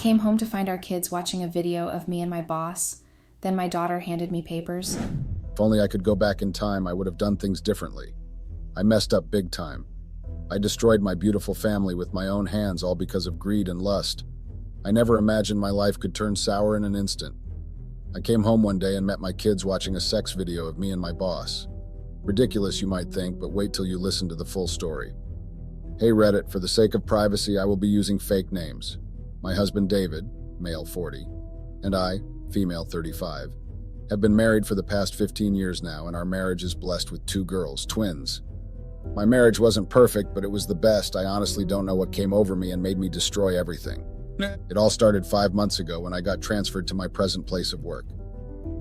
came home to find our kids watching a video of me and my boss. Then my daughter handed me papers. If only I could go back in time, I would have done things differently. I messed up big time. I destroyed my beautiful family with my own hands, all because of greed and lust. I never imagined my life could turn sour in an instant. I came home one day and met my kids watching a sex video of me and my boss. Ridiculous, you might think, but wait till you listen to the full story. Hey Reddit, for the sake of privacy, I will be using fake names. My husband David, male 40, and I, female 35, have been married for the past 15 years now, and our marriage is blessed with 2 girls, twins. My marriage wasn't perfect, but it was the best. I honestly don't know what came over me and made me destroy everything. It all started 5 months ago when I got transferred to my present place of work.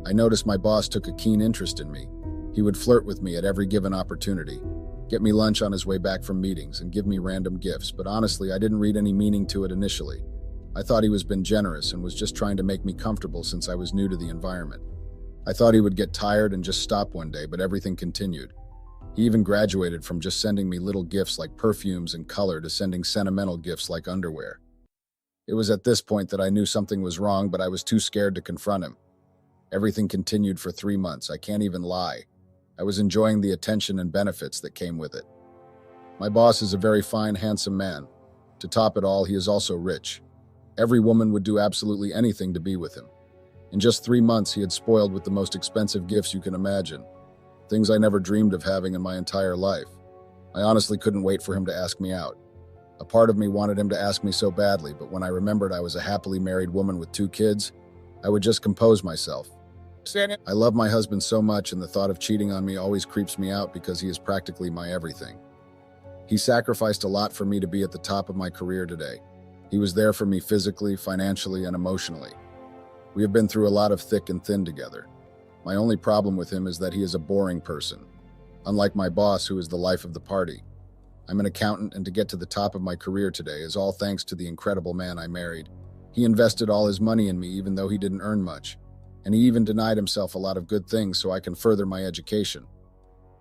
I noticed my boss took a keen interest in me. He would flirt with me at every given opportunity, get me lunch on his way back from meetings, and give me random gifts, but honestly, I didn't read any meaning to it initially. I thought he was being generous and was just trying to make me comfortable since I was new to the environment. I thought he would get tired and just stop one day, but everything continued. He even graduated from just sending me little gifts like perfumes and color to sending sentimental gifts like underwear. It was at this point that I knew something was wrong, but I was too scared to confront him. Everything continued for 3 months. I can't even lie. I was enjoying the attention and benefits that came with it. My boss is a very fine, handsome man. To top it all, he is also rich. Every woman would do absolutely anything to be with him. In just 3 months, he had spoiled with the most expensive gifts you can imagine. Things I never dreamed of having in my entire life. I honestly couldn't wait for him to ask me out. A part of me wanted him to ask me so badly, but when I remembered I was a happily married woman with 2 kids, I would just compose myself. I love my husband so much, and the thought of cheating on me always creeps me out because he is practically my everything. He sacrificed a lot for me to be at the top of my career today. He was there for me physically, financially, and emotionally. We have been through a lot of thick and thin together. My only problem with him is that he is a boring person. Unlike my boss, who is the life of the party. I'm an accountant, and to get to the top of my career today is all thanks to the incredible man I married. He invested all his money in me even though he didn't earn much. And he even denied himself a lot of good things so I can further my education.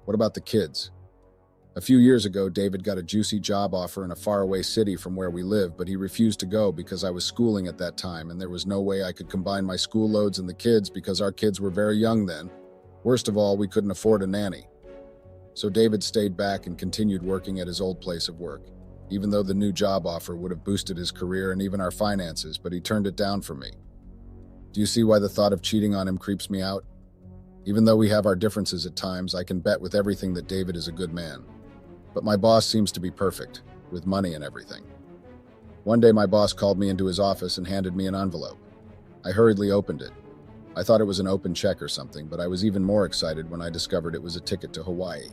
What about the kids? A few years ago, David got a juicy job offer in a faraway city from where we live, but he refused to go because I was schooling at that time, and there was no way I could combine my school loads and the kids because our kids were very young then. Worst of all, we couldn't afford a nanny. So David stayed back and continued working at his old place of work, even though the new job offer would have boosted his career and even our finances, but he turned it down for me. Do you see why the thought of cheating on him creeps me out? Even though we have our differences at times, I can bet with everything that David is a good man. But my boss seems to be perfect, with money and everything. One day my boss called me into his office and handed me an envelope. I hurriedly opened it. I thought it was an open check or something, but I was even more excited when I discovered it was a ticket to Hawaii.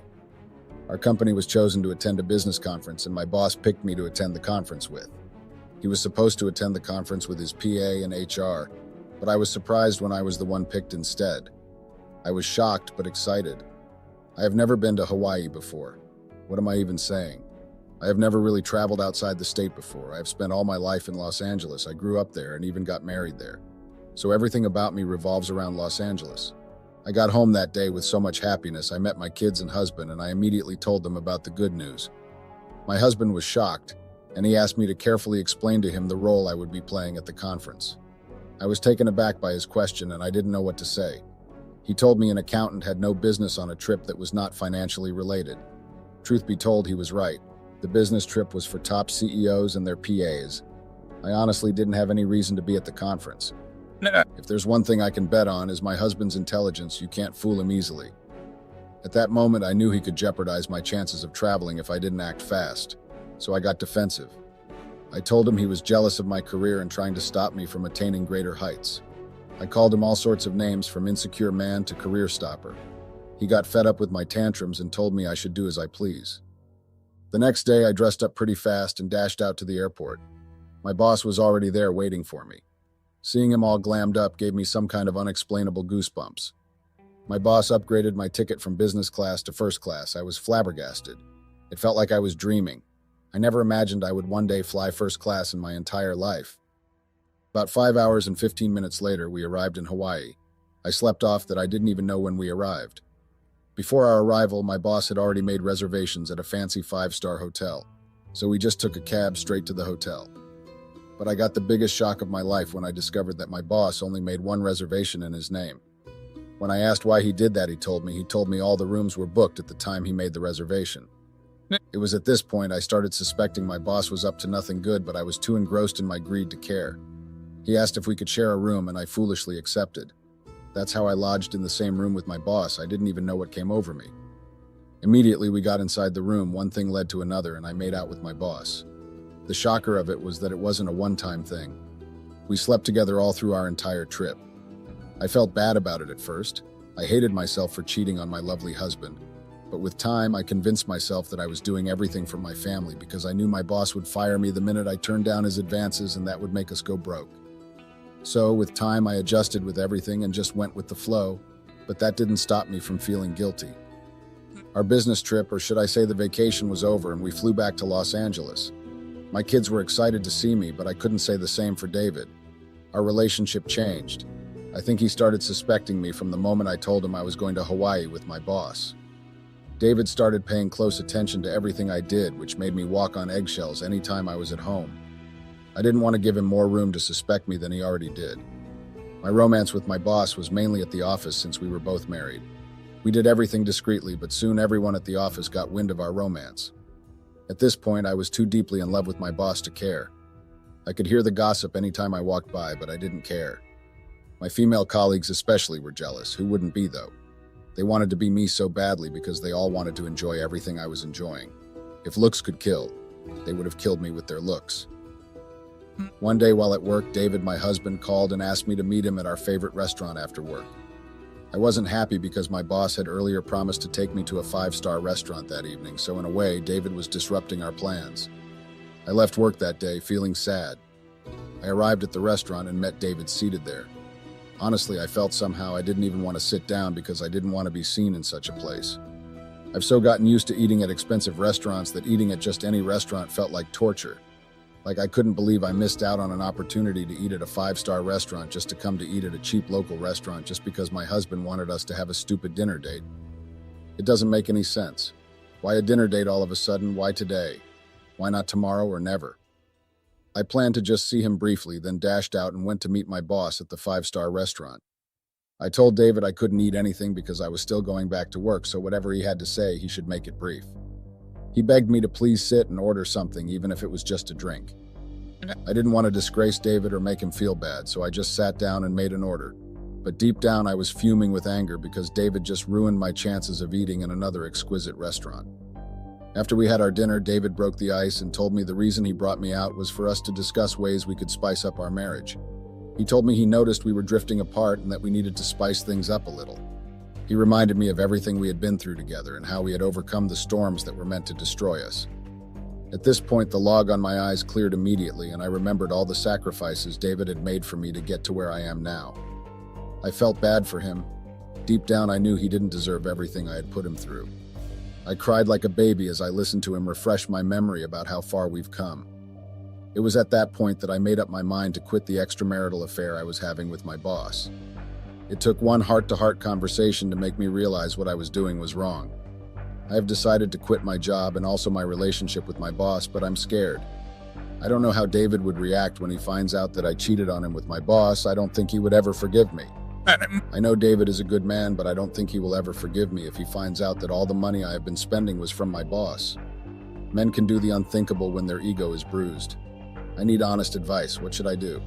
Our company was chosen to attend a business conference, and my boss picked me to attend the conference with. He was supposed to attend the conference with his PA and HR, but I was surprised when I was the one picked instead. I was shocked but excited. I have never been to Hawaii before. What am I even saying? I have never really traveled outside the state before. I have spent all my life in Los Angeles. I grew up there and even got married there. So everything about me revolves around Los Angeles. I got home that day with so much happiness. I met my kids and husband, and I immediately told them about the good news. My husband was shocked, and he asked me to carefully explain to him the role I would be playing at the conference. I was taken aback by his question, and I didn't know what to say. He told me an accountant had no business on a trip that was not financially related. Truth be told, he was right. The business trip was for top CEOs and their PAs. I honestly didn't have any reason to be at the conference. If there's one thing I can bet on is my husband's intelligence. You can't fool him easily. At that moment, I knew he could jeopardize my chances of traveling if I didn't act fast, so I got defensive. I told him he was jealous of my career and trying to stop me from attaining greater heights. I called him all sorts of names, from insecure man to career stopper. He got fed up with my tantrums and told me I should do as I please. The next day, I dressed up pretty fast and dashed out to the airport. My boss was already there waiting for me. Seeing him all glammed up gave me some kind of unexplainable goosebumps. My boss upgraded my ticket from business class to first class. I was flabbergasted. It felt like I was dreaming. I never imagined I would one day fly first class in my entire life. About 5 hours and 15 minutes later, we arrived in Hawaii. I slept off that I didn't even know when we arrived. Before our arrival, my boss had already made reservations at a fancy 5-star hotel, so we just took a cab straight to the hotel. But I got the biggest shock of my life when I discovered that my boss only made one reservation in his name. When I asked why he did that, he told me all the rooms were booked at the time he made the reservation. It was at this point I started suspecting my boss was up to nothing good, but I was too engrossed in my greed to care. He asked if we could share a room, and I foolishly accepted. That's how I lodged in the same room with my boss. I didn't even know what came over me. Immediately we got inside the room, one thing led to another, and I made out with my boss. The shocker of it was that it wasn't a one-time thing. We slept together all through our entire trip. I felt bad about it at first. I hated myself for cheating on my lovely husband. But with time, I convinced myself that I was doing everything for my family because I knew my boss would fire me the minute I turned down his advances, and that would make us go broke. So, with time, I adjusted with everything and just went with the flow, but that didn't stop me from feeling guilty. Our business trip, or should I say the vacation, was over, and we flew back to Los Angeles. My kids were excited to see me, but I couldn't say the same for David. Our relationship changed. I think he started suspecting me from the moment I told him I was going to Hawaii with my boss. David started paying close attention to everything I did, which made me walk on eggshells anytime I was at home. I didn't want to give him more room to suspect me than he already did. My romance with my boss was mainly at the office since we were both married. We did everything discreetly, but soon everyone at the office got wind of our romance. At this point, I was too deeply in love with my boss to care. I could hear the gossip anytime I walked by, but I didn't care. My female colleagues especially were jealous. Who wouldn't be, though? They wanted to be me so badly because they all wanted to enjoy everything I was enjoying. If looks could kill, they would have killed me with their looks. One day while at work, David, my husband, called and asked me to meet him at our favorite restaurant after work. I wasn't happy because my boss had earlier promised to take me to a 5-star restaurant that evening, so in a way, David was disrupting our plans. I left work that day feeling sad. I arrived at the restaurant and met David seated there. Honestly, I felt somehow I didn't even want to sit down because I didn't want to be seen in such a place. I've so gotten used to eating at expensive restaurants that eating at just any restaurant felt like torture. Like I couldn't believe I missed out on an opportunity to eat at a 5-star restaurant just to come to eat at a cheap local restaurant just because my husband wanted us to have a stupid dinner date. It doesn't make any sense. Why a dinner date all of a sudden? Why today? Why not tomorrow or never? I planned to just see him briefly, then dashed out and went to meet my boss at the 5-star restaurant. I told David I couldn't eat anything because I was still going back to work, so whatever he had to say, he should make it brief. He begged me to please sit and order something, even if it was just a drink. I didn't want to disgrace David or make him feel bad, so I just sat down and made an order. But deep down, I was fuming with anger because David just ruined my chances of eating in another exquisite restaurant. After we had our dinner, David broke the ice and told me the reason he brought me out was for us to discuss ways we could spice up our marriage. He told me he noticed we were drifting apart and that we needed to spice things up a little. He reminded me of everything we had been through together and how we had overcome the storms that were meant to destroy us. At this point, the log on my eyes cleared immediately, and I remembered all the sacrifices David had made for me to get to where I am now. I felt bad for him. Deep down, I knew he didn't deserve everything I had put him through. I cried like a baby as I listened to him refresh my memory about how far we've come. It was at that point that I made up my mind to quit the extramarital affair I was having with my boss. It took one heart-to-heart conversation to make me realize what I was doing was wrong. I have decided to quit my job and also my relationship with my boss, but I'm scared. I don't know how David would react when he finds out that I cheated on him with my boss. I don't think he would ever forgive me. I know David is a good man, but I don't think he will ever forgive me if he finds out that all the money I have been spending was from my boss. Men can do the unthinkable when their ego is bruised. I need honest advice. What should I do?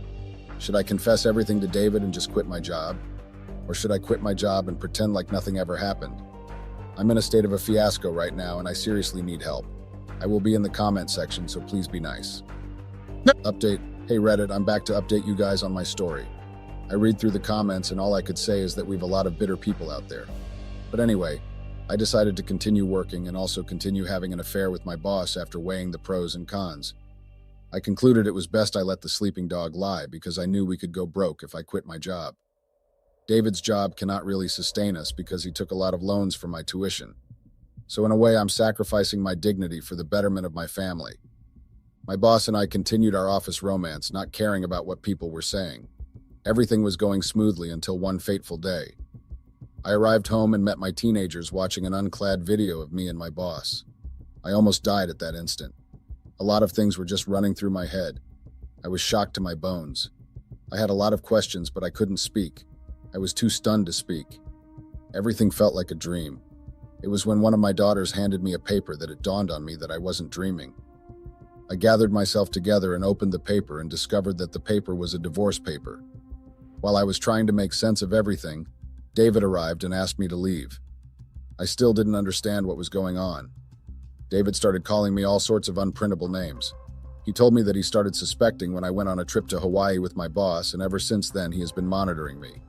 Should I confess everything to David and just quit my job? Or should I quit my job and pretend like nothing ever happened? I'm in a state of a fiasco right now, and I seriously need help. I will be in the comment section, so please be nice. Update. Hey Reddit, I'm back to update you guys on my story. I read through the comments, and all I could say is that we've a lot of bitter people out there. But anyway, I decided to continue working and also continue having an affair with my boss after weighing the pros and cons. I concluded it was best I let the sleeping dog lie because I knew we could go broke if I quit my job. David's job cannot really sustain us because he took a lot of loans for my tuition. So in a way, I'm sacrificing my dignity for the betterment of my family. My boss and I continued our office romance, not caring about what people were saying. Everything was going smoothly until one fateful day. I arrived home and met my teenagers watching an unclad video of me and my boss. I almost died at that instant. A lot of things were just running through my head. I was shocked to my bones. I had a lot of questions, but I couldn't speak. I was too stunned to speak. Everything felt like a dream. It was when one of my daughters handed me a paper that it dawned on me that I wasn't dreaming. I gathered myself together and opened the paper and discovered that the paper was a divorce paper. While I was trying to make sense of everything, David arrived and asked me to leave. I still didn't understand what was going on. David started calling me all sorts of unprintable names. He told me that he started suspecting when I went on a trip to Hawaii with my boss, and ever since then he has been monitoring me.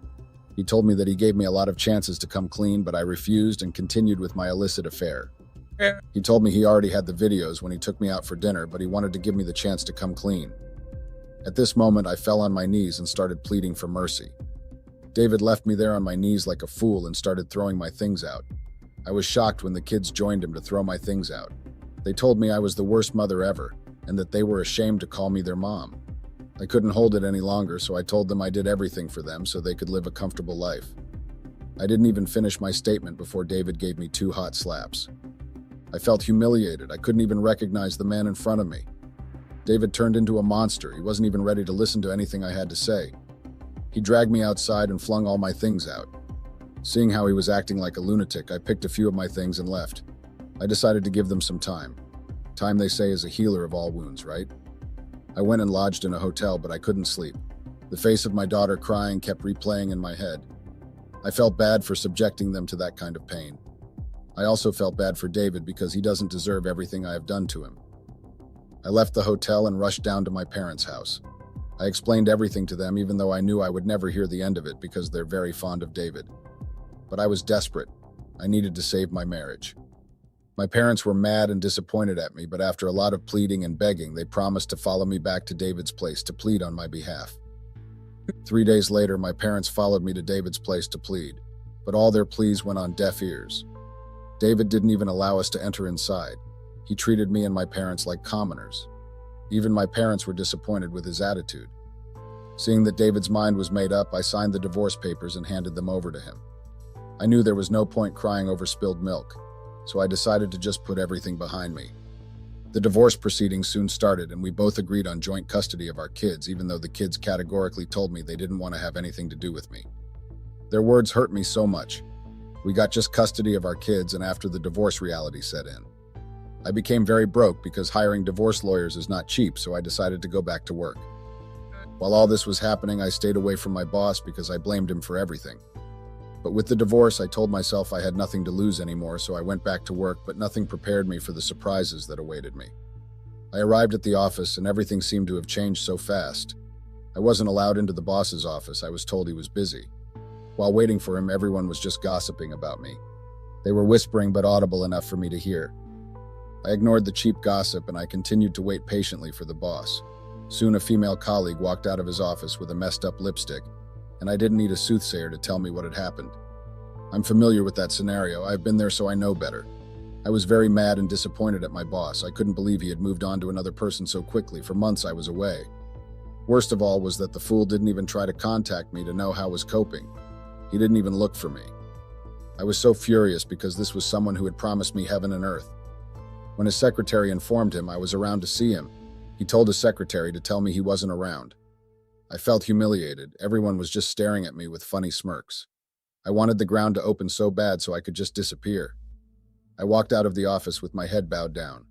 He told me that he gave me a lot of chances to come clean, but I refused and continued with my illicit affair. He told me he already had the videos when he took me out for dinner, but he wanted to give me the chance to come clean. At this moment, I fell on my knees and started pleading for mercy. David left me there on my knees like a fool and started throwing my things out. I was shocked when the kids joined him to throw my things out. They told me I was the worst mother ever, and that they were ashamed to call me their mom. I couldn't hold it any longer, so I told them I did everything for them so they could live a comfortable life. I didn't even finish my statement before David gave me 2 hot slaps. I felt humiliated. I couldn't even recognize the man in front of me. David turned into a monster. He wasn't even ready to listen to anything I had to say. He dragged me outside and flung all my things out. Seeing how he was acting like a lunatic, I picked a few of my things and left. I decided to give them some time. Time, they say, is a healer of all wounds, right? I went and lodged in a hotel, but I couldn't sleep. The face of my daughter crying kept replaying in my head. I felt bad for subjecting them to that kind of pain. I also felt bad for David because he doesn't deserve everything I have done to him. I left the hotel and rushed down to my parents' house. I explained everything to them, even though I knew I would never hear the end of it because they're very fond of David. But I was desperate. I needed to save my marriage. My parents were mad and disappointed at me, but after a lot of pleading and begging, they promised to follow me back to David's place to plead on my behalf. 3 days later, my parents followed me to David's place to plead, but all their pleas went on deaf ears. David didn't even allow us to enter inside. He treated me and my parents like commoners. Even my parents were disappointed with his attitude. Seeing that David's mind was made up, I signed the divorce papers and handed them over to him. I knew there was no point crying over spilled milk, so I decided to just put everything behind me. The divorce proceedings soon started, and we both agreed on joint custody of our kids, even though the kids categorically told me they didn't want to have anything to do with me. Their words hurt me so much. We got just custody of our kids, and after the divorce, reality set in. I became very broke because hiring divorce lawyers is not cheap, so I decided to go back to work. While all this was happening, I stayed away from my boss because I blamed him for everything. But with the divorce, I told myself I had nothing to lose anymore, so I went back to work, but nothing prepared me for the surprises that awaited me. I arrived at the office, and everything seemed to have changed so fast. I wasn't allowed into the boss's office. I was told he was busy. While waiting for him, everyone was just gossiping about me. They were whispering, but audible enough for me to hear. I ignored the cheap gossip, and I continued to wait patiently for the boss. Soon a female colleague walked out of his office with a messed up lipstick, and I didn't need a soothsayer to tell me what had happened. I'm familiar with that scenario. I've been there, so I know better. I was very mad and disappointed at my boss. I couldn't believe he had moved on to another person so quickly. For months I was away. Worst of all was that the fool didn't even try to contact me to know how I was coping. He didn't even look for me. I was so furious because this was someone who had promised me heaven and earth. When his secretary informed him I was around to see him, he told his secretary to tell me he wasn't around. I felt humiliated. Everyone was just staring at me with funny smirks. I wanted the ground to open so bad so I could just disappear. I walked out of the office with my head bowed down.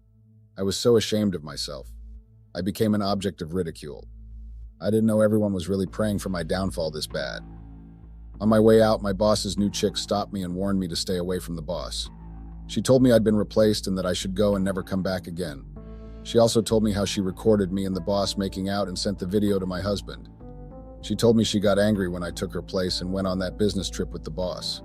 I was so ashamed of myself. I became an object of ridicule. I didn't know everyone was really praying for my downfall this bad. On my way out, my boss's new chick stopped me and warned me to stay away from the boss. She told me I'd been replaced and that I should go and never come back again. She also told me how she recorded me and the boss making out and sent the video to my husband. She told me she got angry when I took her place and went on that business trip with the boss.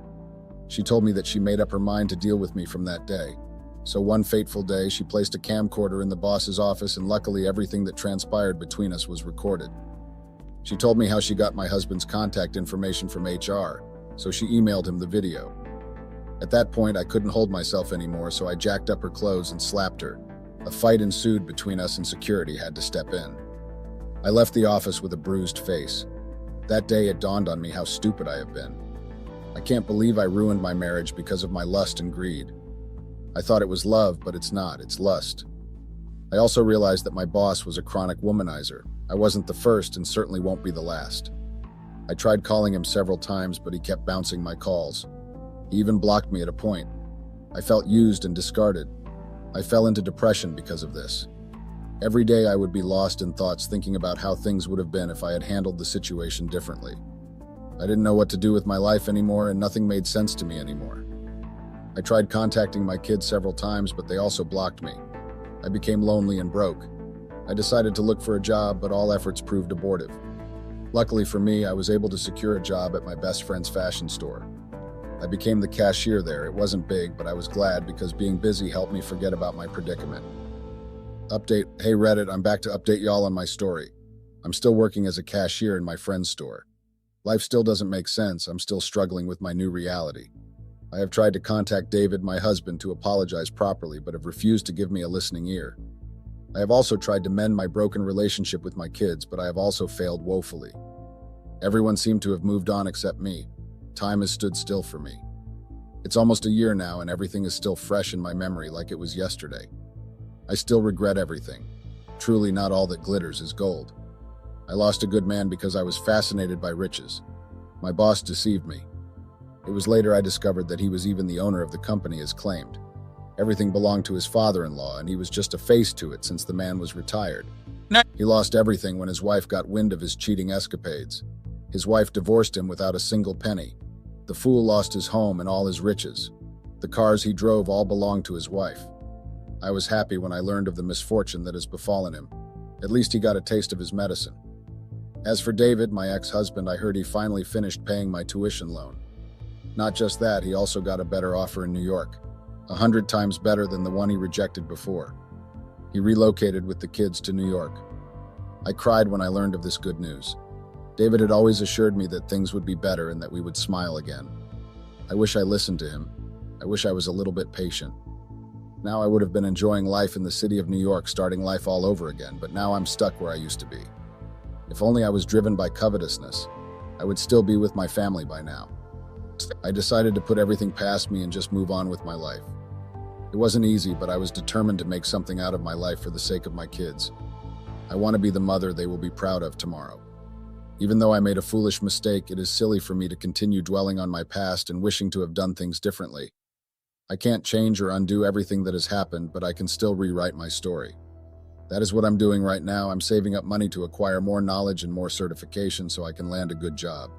She told me that she made up her mind to deal with me from that day. So one fateful day, she placed a camcorder in the boss's office, and luckily everything that transpired between us was recorded. She told me how she got my husband's contact information from HR, so she emailed him the video. At that point, I couldn't hold myself anymore, so I jacked up her clothes and slapped her. A fight ensued between us and security had to step in. I left the office with a bruised face. That day it dawned on me how stupid I have been. I can't believe I ruined my marriage because of my lust and greed. I thought it was love, but it's not, it's lust. I also realized that my boss was a chronic womanizer. I wasn't the first and certainly won't be the last. I tried calling him several times, but he kept bouncing my calls. He even blocked me at a point. I felt used and discarded. I fell into depression because of this. Every day I would be lost in thoughts thinking about how things would have been if I had handled the situation differently. I didn't know what to do with my life anymore, and nothing made sense to me anymore. I tried contacting my kids several times, but they also blocked me. I became lonely and broke. I decided to look for a job, but all efforts proved abortive. Luckily for me, I was able to secure a job at my best friend's fashion store. I became the cashier there. It wasn't big, but I was glad because being busy helped me forget about my predicament. Update: Hey Reddit, I'm back to update y'all on my story. I'm still working as a cashier in my friend's store. Life still doesn't make sense. I'm still struggling with my new reality. I have tried to contact David, my husband, to apologize properly, but have refused to give me a listening ear. I have also tried to mend my broken relationship with my kids, but I have also failed woefully. Everyone seemed to have moved on except me. Time has stood still for me. It's almost a year now, and everything is still fresh in my memory like it was yesterday. I still regret everything. Truly, not all that glitters is gold. I lost a good man because I was fascinated by riches. My boss deceived me. It was later I discovered that he was even the owner of the company as claimed. Everything belonged to his father-in-law, and he was just a face to it since the man was retired. He lost everything when his wife got wind of his cheating escapades. His wife divorced him without a single penny. The fool lost his home and all his riches. The cars he drove all belonged to his wife. I was happy when I learned of the misfortune that has befallen him. At least he got a taste of his medicine. As for David, my ex-husband, I heard he finally finished paying my tuition loan. Not just that, he also got a better offer in New York, 100 times better than the one he rejected before. He relocated with the kids to New York. I cried when I learned of this good news. David had always assured me that things would be better and that we would smile again. I wish I listened to him. I wish I was a little bit patient. Now I would have been enjoying life in the city of New York, starting life all over again, but now I'm stuck where I used to be. If only I was driven by covetousness, I would still be with my family by now. I decided to put everything past me and just move on with my life. It wasn't easy, but I was determined to make something out of my life for the sake of my kids. I want to be the mother they will be proud of tomorrow. Even though I made a foolish mistake, it is silly for me to continue dwelling on my past and wishing to have done things differently. I can't change or undo everything that has happened, but I can still rewrite my story. That is what I'm doing right now. I'm saving up money to acquire more knowledge and more certification so I can land a good job.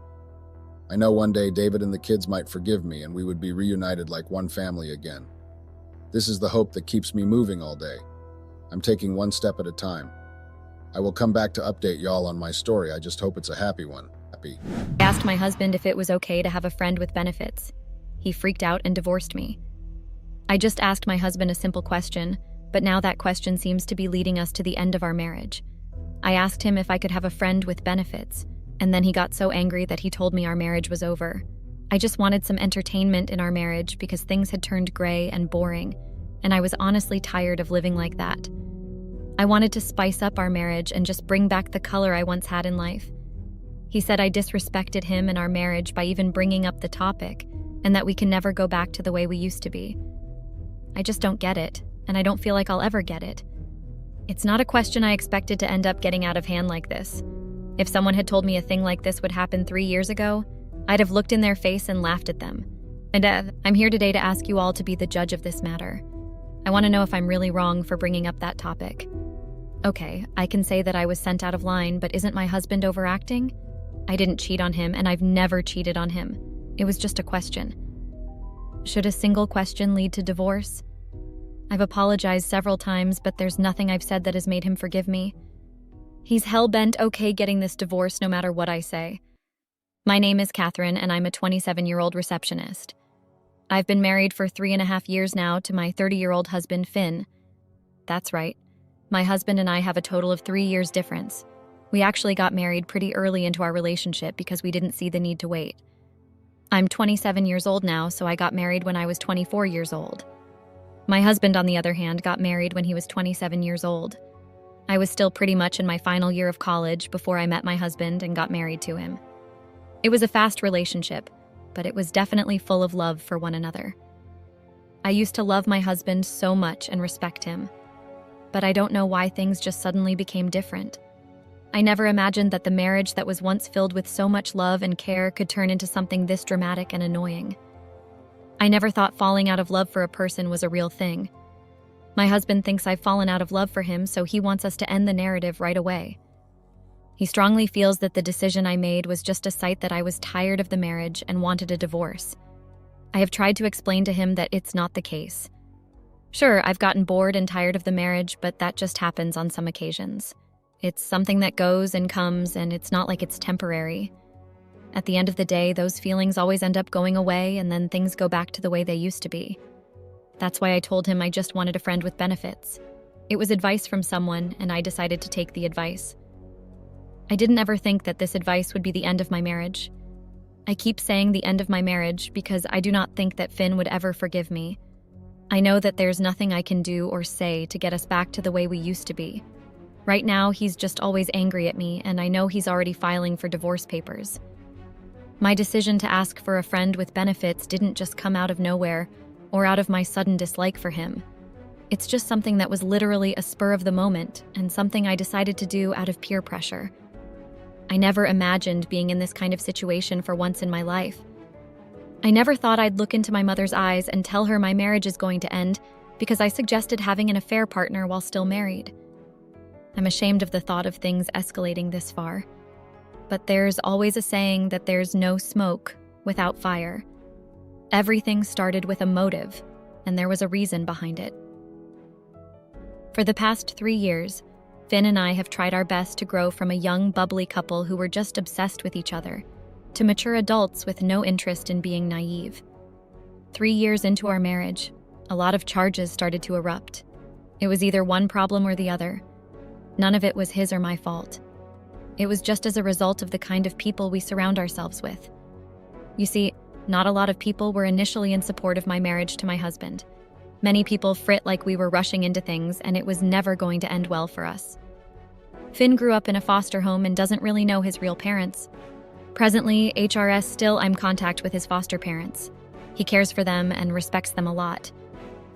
I know one day David and the kids might forgive me and we would be reunited like one family again. This is the hope that keeps me moving all day. I'm taking one step at a time. I will come back to update y'all on my story. I just hope it's a happy one. Happy. I asked my husband if it was okay to have a friend with benefits. He freaked out and divorced me. I just asked my husband a simple question, but now that question seems to be leading us to the end of our marriage. I asked him if I could have a friend with benefits, and then he got so angry that he told me our marriage was over. I just wanted some entertainment in our marriage because things had turned gray and boring, and I was honestly tired of living like that. I wanted to spice up our marriage and just bring back the color I once had in life. He said I disrespected him and our marriage by even bringing up the topic, and that we can never go back to the way we used to be. I just don't get it, and I don't feel like I'll ever get it. It's not a question I expected to end up getting out of hand like this. If someone had told me a thing like this would happen 3 years ago, I'd have looked in their face and laughed at them. And I'm here today to ask you all to be the judge of this matter. I want to know if I'm really wrong for bringing up that topic. Okay, I can say that I was sent out of line, but isn't my husband overacting? I didn't cheat on him, and I've never cheated on him. It was just a question. Should a single question lead to divorce? I've apologized several times, but there's nothing I've said that has made him forgive me. He's hell-bent okay getting this divorce no matter what I say. My name is Catherine, and I'm a 27-year-old receptionist. I've been married for 3.5 years now to my 30-year-old husband, Finn. That's right. My husband and I have a total of 3 years difference. We actually got married pretty early into our relationship because we didn't see the need to wait. I'm 27 years old now, so I got married when I was 24 years old. My husband, on the other hand, got married when he was 27 years old. I was still pretty much in my final year of college before I met my husband and got married to him. It was a fast relationship, but it was definitely full of love for one another. I used to love my husband so much and respect him. but I don't know why things just suddenly became different. I never imagined that the marriage that was once filled with so much love and care could turn into something this dramatic and annoying. I never thought falling out of love for a person was a real thing. My husband thinks I've fallen out of love for him, so he wants us to end the narrative right away. He strongly feels that the decision I made was just a sign that I was tired of the marriage and wanted a divorce. I have tried to explain to him that it's not the case. Sure, I've gotten bored and tired of the marriage, but that just happens on some occasions. It's something that goes and comes, and it's not like it's temporary. At the end of the day, those feelings always end up going away, and then things go back to the way they used to be. That's why I told him I just wanted a friend with benefits. It was advice from someone, and I decided to take the advice. I didn't ever think that this advice would be the end of my marriage. I keep saying the end of my marriage because I do not think that Finn would ever forgive me. I know that there's nothing I can do or say to get us back to the way we used to be. Right now, he's just always angry at me, and I know he's already filing for divorce papers. My decision to ask for a friend with benefits didn't just come out of nowhere or out of my sudden dislike for him. It's just something that was literally a spur of the moment and something I decided to do out of peer pressure. I never imagined being in this kind of situation for once in my life. I never thought I'd look into my mother's eyes and tell her my marriage is going to end because I suggested having an affair partner while still married. I'm ashamed of the thought of things escalating this far. But there's always a saying that there's no smoke without fire. Everything started with a motive, and there was a reason behind it. For the past 3 years, Finn and I have tried our best to grow from a young, bubbly couple who were just obsessed with each other to mature adults with no interest in being naive. 3 years into our marriage, a lot of charges started to erupt. It was either one problem or the other. None of it was his or my fault. It was just as a result of the kind of people we surround ourselves with. You see, not a lot of people were initially in support of my marriage to my husband. Many people frit like we were rushing into things, and it was never going to end well for us. Finn grew up in a foster home and doesn't really know his real parents. Presently, HRS still I'm in contact with his foster parents. He cares for them and respects them a lot.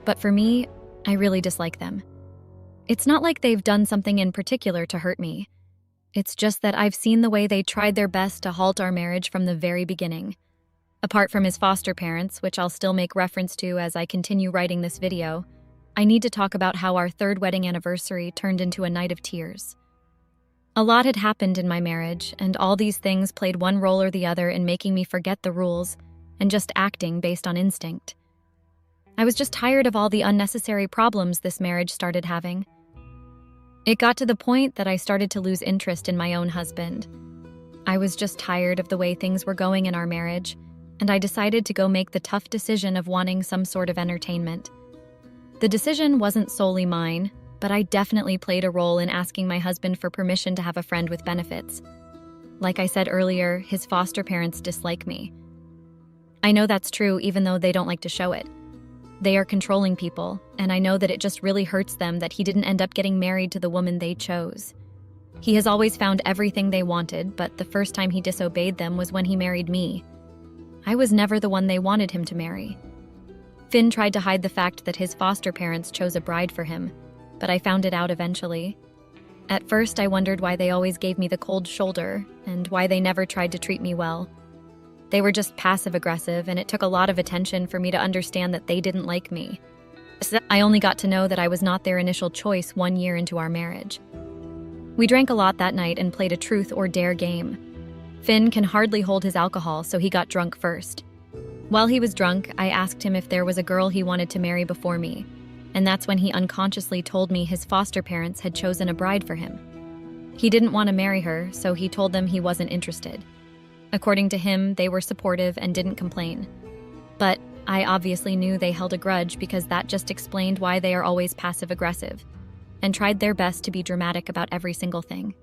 But for me, I really dislike them. It's not like they've done something in particular to hurt me. It's just that I've seen the way they tried their best to halt our marriage from the very beginning. Apart from his foster parents, which I'll still make reference to as I continue writing this video, I need to talk about how our 3rd wedding anniversary turned into a night of tears. A lot had happened in my marriage, and all these things played one role or the other in making me forget the rules and just acting based on instinct. I was just tired of all the unnecessary problems this marriage started having. It got to the point that I started to lose interest in my own husband. I was just tired of the way things were going in our marriage, and I decided to go make the tough decision of wanting some sort of entertainment. The decision wasn't solely mine, but I definitely played a role in asking my husband for permission to have a friend with benefits. Like I said earlier, his foster parents dislike me. I know that's true even though they don't like to show it. They are controlling people, and I know that it just really hurts them that he didn't end up getting married to the woman they chose. He has always found everything they wanted, but the first time he disobeyed them was when he married me. I was never the one they wanted him to marry. Finn tried to hide the fact that his foster parents chose a bride for him, but I found it out eventually. At first, I wondered why they always gave me the cold shoulder and why they never tried to treat me well. They were just passive-aggressive, and it took a lot of attention for me to understand that they didn't like me. I only got to know that I was not their initial choice 1 year into our marriage. We drank a lot that night and played a truth or dare game. Finn can hardly hold his alcohol, so he got drunk first. While he was drunk, I asked him if there was a girl he wanted to marry before me, and that's when he unconsciously told me his foster parents had chosen a bride for him. He didn't want to marry her, so he told them he wasn't interested. According to him, they were supportive and didn't complain. But I obviously knew they held a grudge because that just explained why they are always passive-aggressive and tried their best to be dramatic about every single thing.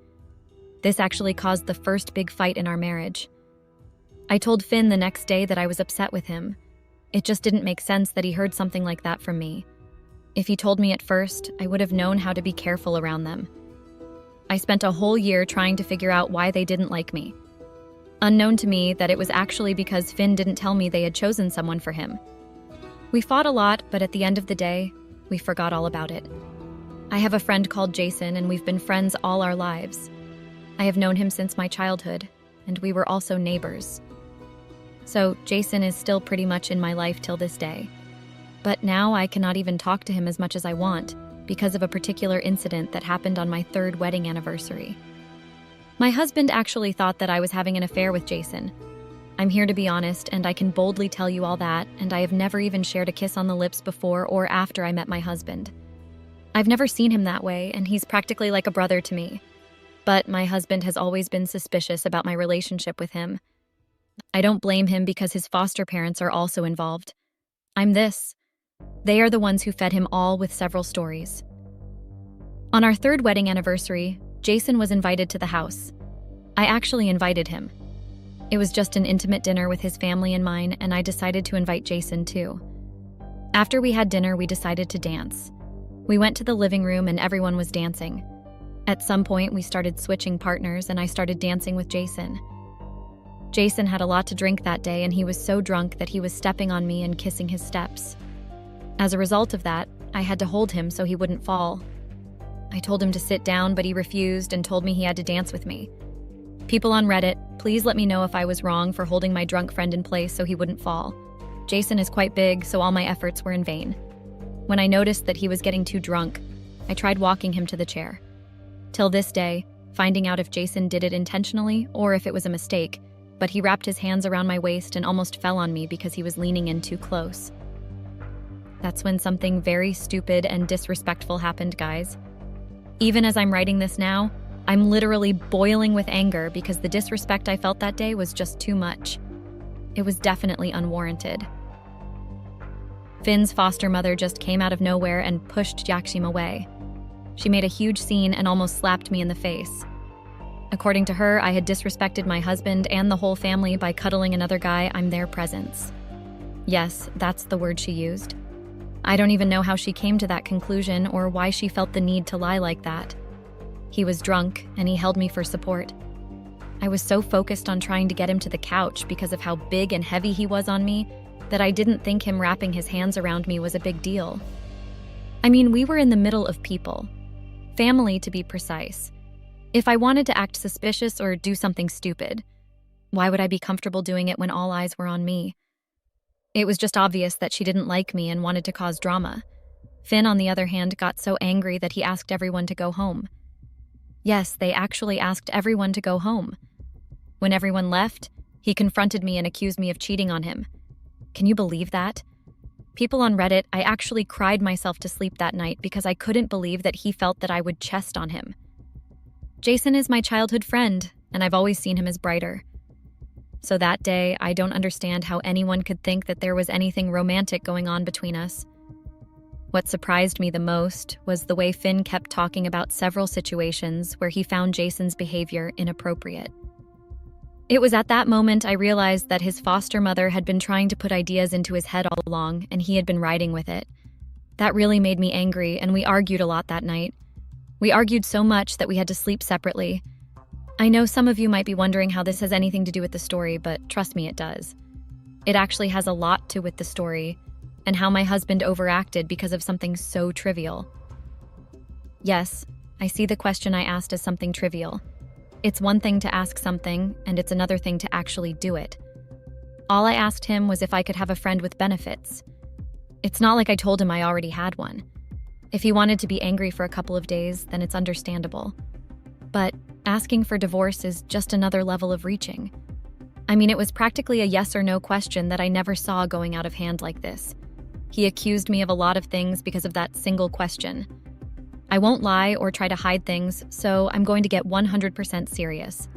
This actually caused the first big fight in our marriage. I told Finn the next day that I was upset with him. It just didn't make sense that he heard something like that from me. If he told me at first, I would have known how to be careful around them. I spent a whole year trying to figure out why they didn't like me. Unknown to me that it was actually because Finn didn't tell me they had chosen someone for him. We fought a lot, but at the end of the day, we forgot all about it. I have a friend called Jason, and we've been friends all our lives. I have known him since my childhood, and we were also neighbors. So Jason is still pretty much in my life till this day. But now I cannot even talk to him as much as I want because of a particular incident that happened on my 3rd wedding anniversary. My husband actually thought that I was having an affair with Jason. I'm here to be honest, and I can boldly tell you all that, and I have never even shared a kiss on the lips before or after I met my husband. I've never seen him that way, and he's practically like a brother to me. But my husband has always been suspicious about my relationship with him. I don't blame him because his foster parents are also involved. I'm this. They are the ones who fed him all with several stories. On our 3rd wedding anniversary, Jason was invited to the house. I actually invited him. It was just an intimate dinner with his family and mine, and I decided to invite Jason too. After we had dinner, we decided to dance. We went to the living room and everyone was dancing. At some point, we started switching partners and I started dancing with Jason. Jason had a lot to drink that day and he was so drunk that he was stepping on me and kissing his steps. As a result of that, I had to hold him so he wouldn't fall. I told him to sit down, but he refused and told me he had to dance with me. People on Reddit, please let me know if I was wrong for holding my drunk friend in place so he wouldn't fall. Jason is quite big, so all my efforts were in vain. When I noticed that he was getting too drunk, I tried walking him to the chair. Till this day, finding out if Jason did it intentionally or if it was a mistake, but he wrapped his hands around my waist and almost fell on me because he was leaning in too close. That's when something very stupid and disrespectful happened, guys. Even as I'm writing this now, I'm literally boiling with anger because the disrespect I felt that day was just too much. It was definitely unwarranted. Finn's foster mother just came out of nowhere and pushed Jakshim away. She made a huge scene and almost slapped me in the face. According to her, I had disrespected my husband and the whole family by cuddling another guy in their presence. Yes, that's the word she used. I don't even know how she came to that conclusion or why she felt the need to lie like that. He was drunk and he held me for support. I was so focused on trying to get him to the couch because of how big and heavy he was on me that I didn't think him wrapping his hands around me was a big deal. I mean, we were in the middle of people. Family, to be precise. If I wanted to act suspicious or do something stupid, why would I be comfortable doing it when all eyes were on me? It was just obvious that she didn't like me and wanted to cause drama. Finn, on the other hand, got so angry that he asked everyone to go home. Yes, they actually asked everyone to go home. When everyone left, he confronted me and accused me of cheating on him. Can you believe that? People on Reddit, I actually cried myself to sleep that night because I couldn't believe that he felt that I would chest on him. Jason is my childhood friend, and I've always seen him as brighter. So that day, I don't understand how anyone could think that there was anything romantic going on between us. What surprised me the most was the way Finn kept talking about several situations where he found Jason's behavior inappropriate. It was at that moment I realized that his foster mother had been trying to put ideas into his head all along, and he had been riding with it. That really made me angry, and we argued a lot that night. We argued so much that we had to sleep separately. I know some of you might be wondering how this has anything to do with the story, but trust me, it does. It actually has a lot to do with the story, and how my husband overacted because of something so trivial. Yes, I see the question I asked as something trivial. It's one thing to ask something, and it's another thing to actually do it. All I asked him was if I could have a friend with benefits. It's not like I told him I already had one. If he wanted to be angry for a couple of days, then it's understandable. But asking for divorce is just another level of reaching. I mean, it was practically a yes or no question that I never saw going out of hand like this. He accused me of a lot of things because of that single question. I won't lie or try to hide things, so I'm going to get 100% serious.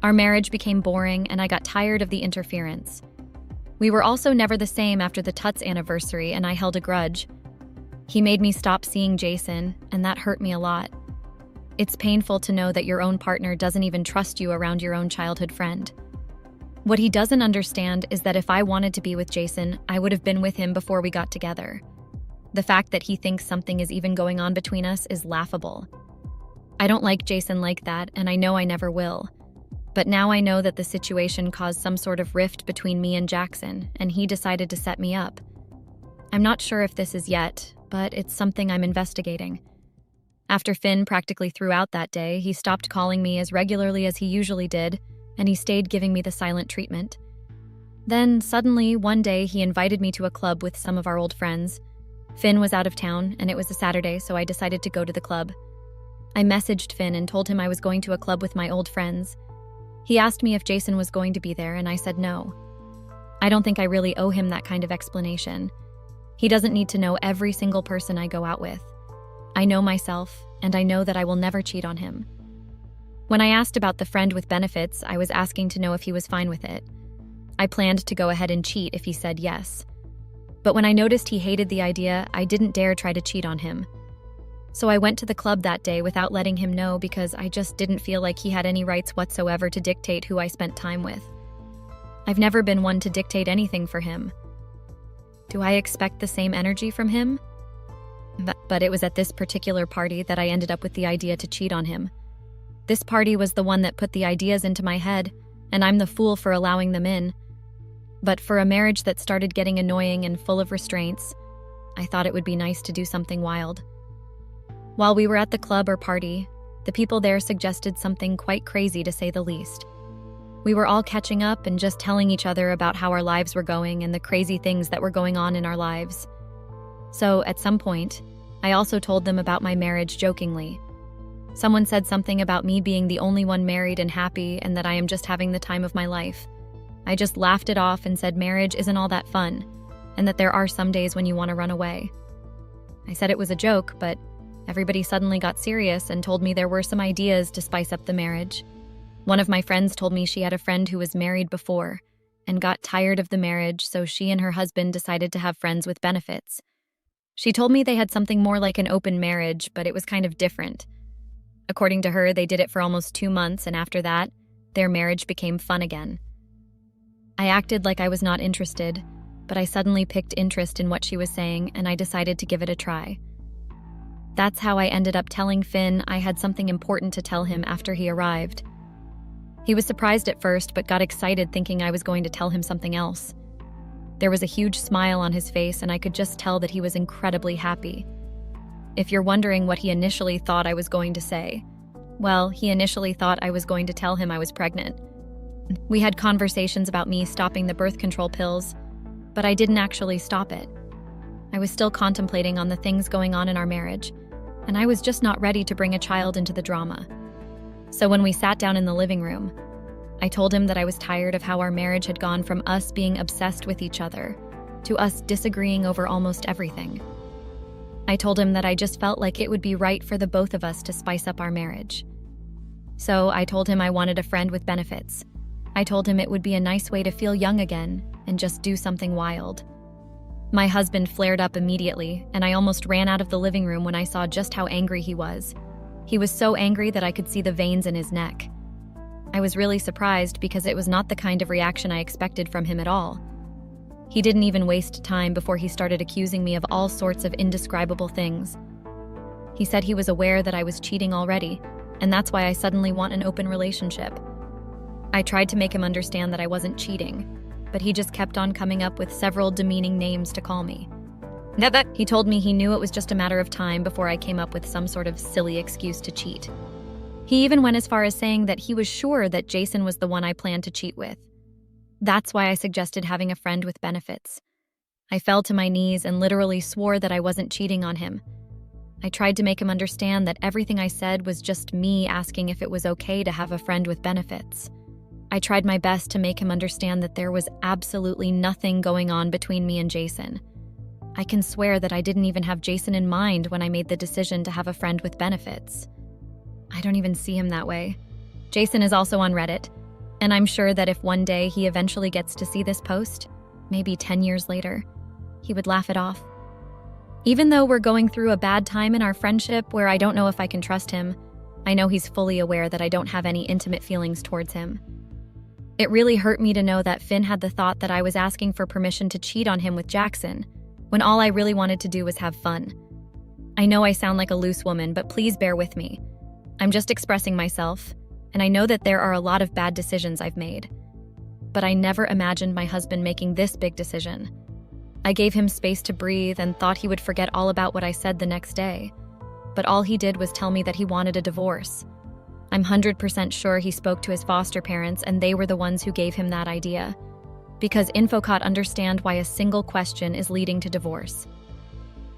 Our marriage became boring and I got tired of the interference. We were also never the same after the Tuts anniversary and I held a grudge. He made me stop seeing Jason, and that hurt me a lot. It's painful to know that your own partner doesn't even trust you around your own childhood friend. What he doesn't understand is that if I wanted to be with Jason, I would have been with him before we got together. The fact that he thinks something is even going on between us is laughable. I don't like Jason like that, and I know I never will. But now I know that the situation caused some sort of rift between me and Jackson, and he decided to set me up. I'm not sure if this is yet, but it's something I'm investigating. After Finn practically threw out that day, he stopped calling me as regularly as he usually did, and he stayed giving me the silent treatment. Then, suddenly, one day, he invited me to a club with some of our old friends. Finn was out of town, and it was a Saturday, so I decided to go to the club. I messaged Finn and told him I was going to a club with my old friends. He asked me if Jason was going to be there, and I said no. I don't think I really owe him that kind of explanation. He doesn't need to know every single person I go out with. I know myself, and I know that I will never cheat on him. When I asked about the friend with benefits, I was asking to know if he was fine with it. I planned to go ahead and cheat if he said yes. But when I noticed he hated the idea, I didn't dare try to cheat on him. So I went to the club that day without letting him know because I just didn't feel like he had any rights whatsoever to dictate who I spent time with. I've never been one to dictate anything for him. Do I expect the same energy from him? But it was at this particular party that I ended up with the idea to cheat on him. This party was the one that put the ideas into my head, and I'm the fool for allowing them in. But for a marriage that started getting annoying and full of restraints, I thought it would be nice to do something wild. While we were at the club or party, the people there suggested something quite crazy to say the least. We were all catching up and just telling each other about how our lives were going and the crazy things that were going on in our lives. So, at some point, I also told them about my marriage jokingly. Someone said something about me being the only one married and happy and that I am just having the time of my life. I just laughed it off and said marriage isn't all that fun, and that there are some days when you want to run away. I said it was a joke, but everybody suddenly got serious and told me there were some ideas to spice up the marriage. One of my friends told me she had a friend who was married before and got tired of the marriage, so she and her husband decided to have friends with benefits. She told me they had something more like an open marriage, but it was kind of different. According to her, they did it for almost 2 months, and after that, their marriage became fun again. I acted like I was not interested, but I suddenly picked interest in what she was saying, and I decided to give it a try. That's how I ended up telling Finn I had something important to tell him after he arrived. He was surprised at first, but got excited thinking I was going to tell him something else. There was a huge smile on his face, and I could just tell that he was incredibly happy. If you're wondering what he initially thought I was going to say, well, he initially thought I was going to tell him I was pregnant. We had conversations about me stopping the birth control pills, but I didn't actually stop it. I was still contemplating on the things going on in our marriage, and I was just not ready to bring a child into the drama. So when we sat down in the living room, I told him that I was tired of how our marriage had gone from us being obsessed with each other to us disagreeing over almost everything. I told him that I just felt like it would be right for the both of us to spice up our marriage. So I told him I wanted a friend with benefits. I told him it would be a nice way to feel young again and just do something wild. My husband flared up immediately, and I almost ran out of the living room when I saw just how angry he was. He was so angry that I could see the veins in his neck. I was really surprised because it was not the kind of reaction I expected from him at all. He didn't even waste time before he started accusing me of all sorts of indescribable things. He said he was aware that I was cheating already, and that's why I suddenly want an open relationship. I tried to make him understand that I wasn't cheating, but he just kept on coming up with several demeaning names to call me. He told me he knew it was just a matter of time before I came up with some sort of silly excuse to cheat. He even went as far as saying that he was sure that Jason was the one I planned to cheat with. That's why I suggested having a friend with benefits. I fell to my knees and literally swore that I wasn't cheating on him. I tried to make him understand that everything I said was just me asking if it was okay to have a friend with benefits. I tried my best to make him understand that there was absolutely nothing going on between me and Jason. I can swear that I didn't even have Jason in mind when I made the decision to have a friend with benefits. I don't even see him that way. Jason is also on Reddit, and I'm sure that if one day he eventually gets to see this post, maybe 10 years later, he would laugh it off. Even though we're going through a bad time in our friendship where I don't know if I can trust him, I know he's fully aware that I don't have any intimate feelings towards him. It really hurt me to know that Finn had the thought that I was asking for permission to cheat on him with Jackson, when all I really wanted to do was have fun. I know I sound like a loose woman, but please bear with me. I'm just expressing myself, and I know that there are a lot of bad decisions I've made. But I never imagined my husband making this big decision. I gave him space to breathe and thought he would forget all about what I said the next day. but all he did was tell me that he wanted a divorce. I'm 100% sure he spoke to his foster parents and they were the ones who gave him that idea. Because InfoCot understand why a single question is leading to divorce.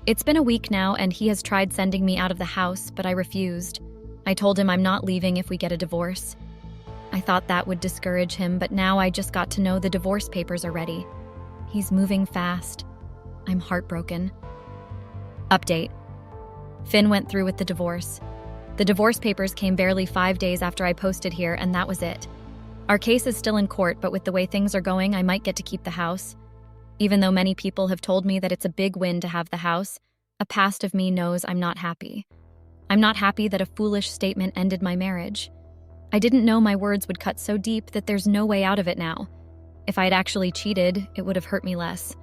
It's been a week now and he has tried sending me out of the house, but I refused. I told him I'm not leaving if we get a divorce. I thought that would discourage him, but now I just got to know the divorce papers are ready. He's moving fast. I'm heartbroken. Update. Finn went through with the divorce. The divorce papers came barely 5 days after I posted here, and that was it. Our case is still in court, but with the way things are going, I might get to keep the house. Even though many people have told me that it's a big win to have the house, a past of me knows I'm not happy. I'm not happy that a foolish statement ended my marriage. I didn't know my words would cut so deep that there's no way out of it now. If I had actually cheated, it would have hurt me less.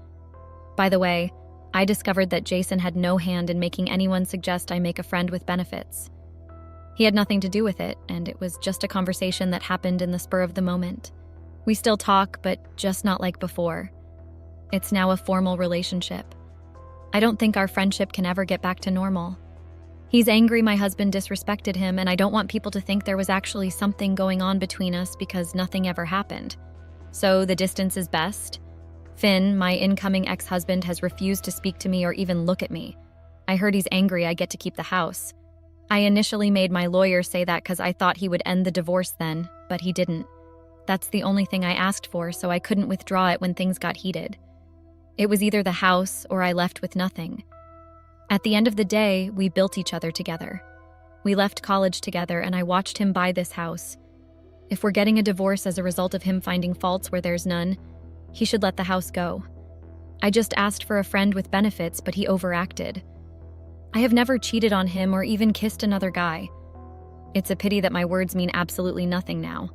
By the way, I discovered that Jason had no hand in making anyone suggest I make a friend with benefits. He had nothing to do with it, and it was just a conversation that happened in the spur of the moment. We still talk, but just not like before. It's now a formal relationship. I don't think our friendship can ever get back to normal. He's angry my husband disrespected him, and I don't want people to think there was actually something going on between us because nothing ever happened. So the distance is best. Finn, my incoming ex-husband, has refused to speak to me or even look at me. I heard he's angry I get to keep the house. I initially made my lawyer say that because I thought he would end the divorce then, but he didn't. That's the only thing I asked for, so I couldn't withdraw it when things got heated. It was either the house or I left with nothing. At the end of the day, we built each other together. We left college together and I watched him buy this house. If we're getting a divorce as a result of him finding faults where there's none, he should let the house go. I just asked for a friend with benefits, but he overacted. I have never cheated on him or even kissed another guy. It's a pity that my words mean absolutely nothing now.